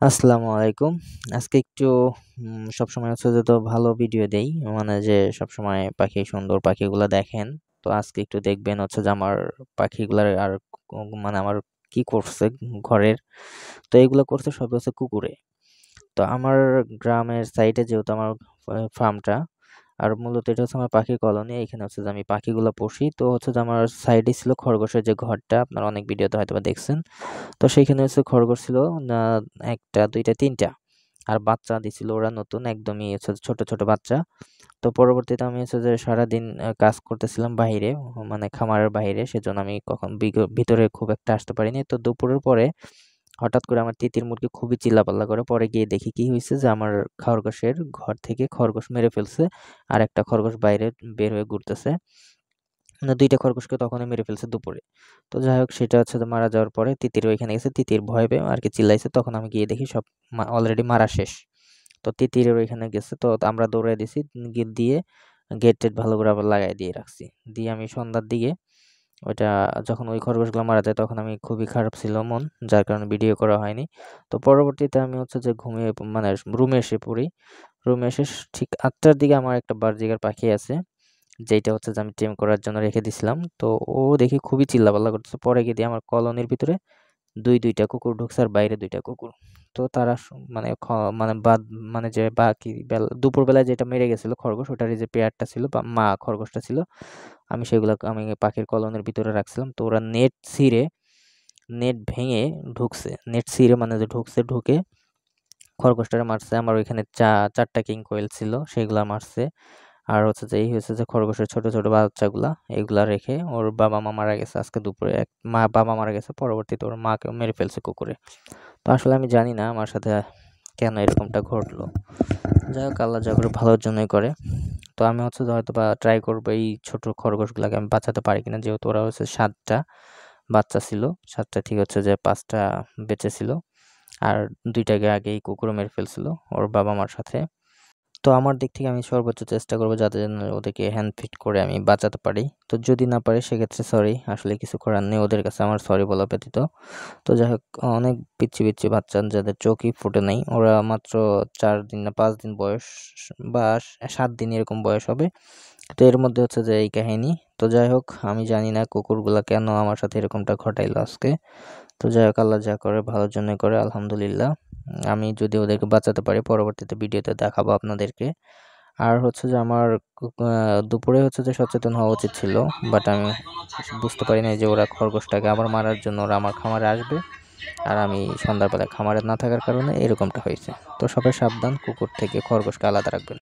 আসসালামু আলাইকুম। আজকে একটু সবসময় হচ্ছে যে তো ভালো ভিডিও দেই। মানে যে সবসময় পাখি সুন্দর পাখিগুলা দেখেন। তো আজকে একটু দেখবেন হচ্ছে যে আমার পাখিগুলার আর মানে আমার কি করছে ঘরের। তো এগুলো করছে সব হচ্ছে কুকুরে। তো আমার গ্রামের সাইডে যেহেতু আমার ফার্মটা আর মূলত এটা হচ্ছে আমার পাখির কলোনি। এখানে হচ্ছে যে আমি পাখিগুলা পুষি। তো হচ্ছে যে আমার সাইডে ছিল খরগোশের যে ঘরটা আপনারা অনেক ভিডিওতে হয়তোবা দেখছেন। তো সেইখানে হচ্ছে খরগোশ ছিল না ১ টা ২ টা ৩ টা। আর বাচ্চা দিছিল ওরা নতুন একদমই হচ্ছে ছোট, ছোট বাচ্চা। তো পরবর্তীতে আমি হচ্ছে যে সারাদিন কাজ করতেছিলাম বাহিরে, মানে খামারের বাহিরে। সেজন্য আমি কখন ভিতরে খুব একটা আসতে পারিনি। তো দুপুরের পরে হঠাৎ করে আমার তিতির মুরগি খুবই চিল্লাপাল্লা করে। পরে গিয়ে দেখি কি হইছে যে আমার খরগোশের ঘর থেকে খরগোশ মেরে ফেলছে। আর একটা খরগোশ বাইরে বের হয়ে ঘুরতেছে। না ২ টা খরগোশকে তখনই মেরে ফেলছে দুপুরে। তো যাই হোক সেটা হচ্ছে যে মারা যাওয়ার পরে তিতির ওইখানে গেছে। তিতির ভয় পেয়ে আরকি চিল্লাইছে। তখন আমি গিয়ে দেখি সব অলরেডি মারা শেষ। তো তিতিরের ওইখানে গেছে। তো আমরা দৌড়ায় দিছি। দিয়ে গেট-টেট ভালো করে আবার লাগায় দিয়ে রাখছি। দিয়ে আমি সন্ধ্যার দিকে ওইটা যখন ওই খরগোশগুলো মারা যায় তখন আমি খুবই খারাপ ছিল মন। যার কারণে ভিডিও করা হয়নি। তো পরবর্তীতে আমি হচ্ছে যে ঘুমিয়ে মানে রুমে এসে পড়ি। রুমে এসে ঠিক ৮ টার দিকে আমার একটা বাজরিগার পাখি আছে। যেইটা হচ্ছে যে আমি টেম করার জন্য রেখে দিছিলাম। তো ও দেখি খুবই চিল্লাপাল্লা করতেছে। পরে গিয়ে দিয়ে আমার কলোনির ভিতরে ২ টা কুকুর ঢুকছে আর বাইরে ২ টা কুকুর। তো তারা মানে মানে মানে যে বাকি দুপুরবেলায় যেটা মেরে গেছিল খরগোশ ওটারই যে পেয়ারটা ছিল বা মা খরগোশটা ছিল, আমি পাখির কলোনির ভিতরে রাখছিলাম। তো ওরা নেট ভেঙে ঢুকছে। নেট ছিঁড়ে মানে যে ঢুকছে, ঢুকে খরগোশটারে মারছে। আমার ওইখানে ৪ টা কিং কোয়েল ছিল সেগুলা মারছে। আর হচ্ছে যে এই হয়েছে যে খরগোশের ছোট, ছোট বাচ্চাগুলা এগুলা রেখে ওর বাবা-মা মারা গেছে আজকে দুপুরে। বাবা মারা গেছে। পরবর্তীতে ওর মাকেও মেরে ফেলছে কুকুরে। তো আসলে আমি জানি না আমার সাথে কেন এরকমটা ঘটলো। যাই হোক আল্লাহ যা করে ভালোর জন্যই করে। তো আমি হচ্ছে যে হয়তোবা ট্রাই করবো এই ছোট খরগোশগুলাকে আমি বাঁচাতে পারি কিনা। যেহেতু ওরা হচ্ছে ৭ টা বাচ্চা ছিল। ৭ টা ঠিক হচ্ছে যে ৫ টা বেঁচে ছিল। আর ২ টাকে আগেই কুকুরও মেরে ফেলছিল ওর বাবা-মার সাথে। তো আমার দিক থেকে আমি সর্বোচ্চ চেষ্টা করব যাতে যেন ওদেরকে হ্যান্ড ফিট করে আমি বাঁচাতে পারি। তো যদি না পারি সেক্ষেত্রে সরি। আসলে কিছু করার নেই। ওদের কাছে আমার সরি বলা ব্যতীত। তো যাই হোক অনেক পিচ্চি, পিচ্চি বাচ্চা যাদের চোখই ফুটে নাই। ওরা মাত্র ৪ দিন না ৫ দিন বয়স বা ৭ দিন এরকম বয়স হবে। তো এর মধ্যে হচ্ছে যে এই কাহিনী। তো যাই হোক আমি জানি না কুকুরগুলা কেন আমার সাথে এরকমটা ঘটাইলো আজকে। তো যাই হোক আল্লাহ যা করে ভালোর জন্যই করে আলহামদুলিল্লাহ। আমি যদি ওদেরকে বাঁচাতে পারি পরবর্তীতে ভিডিওতে দেখাবো আপনাদেরকে। আর হচ্ছে যে আমার দুপুরে হচ্ছে যে সচেতন হওয়া উচিত ছিল। বাট আমি বুঝতে পারি নাই যে ওরা খরগোশটাকে আবার মারার জন্য ওরা আমার খামারে আসবে। আর আমি সন্ধ্যার বেলায় খামারে না থাকার কারণে এরকমটা হয়েছে। তো সবাই সাবধান কুকুর থেকে খরগোশকে আলাদা রাখবেন।